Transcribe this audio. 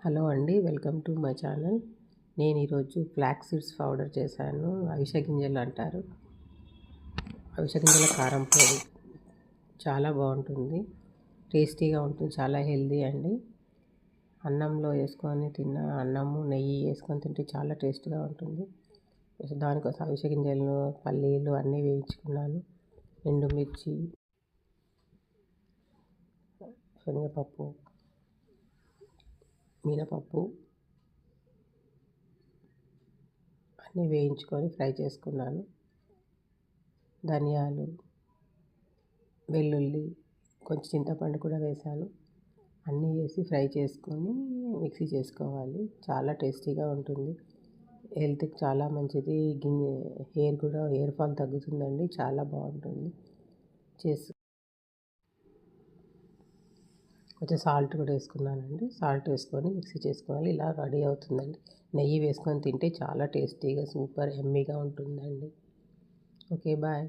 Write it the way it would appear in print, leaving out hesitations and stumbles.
Hello అండి, welcome to my channel. నేను ఈరోజు ఫ్లాక్స్ సీడ్స్ పౌడర్ చేశాను. అవిసె గింజలు అంటారు. అవిసె గింజల కారం పొడి చాలా బాగుంటుంది, టేస్టీగా ఉంటుంది, చాలా హెల్దీ అండి. అన్నంలో వేసుకొని అన్నము నెయ్యి వేసుకొని తింటే చాలా టేస్ట్గా ఉంటుంది. దానికోసం అవిసె గింజలు, పల్లీలు అన్నీ వేయించుకున్నాను. ఎండుమిర్చి, శనగపప్పు, మినపప్పు అన్నీ వేయించుకొని ఫ్రై చేసుకున్నాను. ధనియాలు, వెల్లుల్లి, కొంచెం చింతపండు కూడా వేసాను. అన్నీ వేసి ఫ్రై చేసుకొని మిక్సీ చేసుకోవాలి. చాలా టేస్టీగా ఉంటుంది, హెల్త్కి చాలా మంచిది. హెయిర్ ఫాల్ తగ్గుతుందండి, చాలా బాగుంటుంది. కొంచెం సాల్ట్ కూడా వేసుకున్నానండి. సాల్ట్ వేసుకొని మిక్సీ చేసుకోవాలి. ఇలా రెడీ అవుతుందండి. నెయ్యి వేసుకొని తింటే చాలా టేస్టీగా, సూపర్ ఎమ్మీగా ఉంటుందండి. Okay, bye.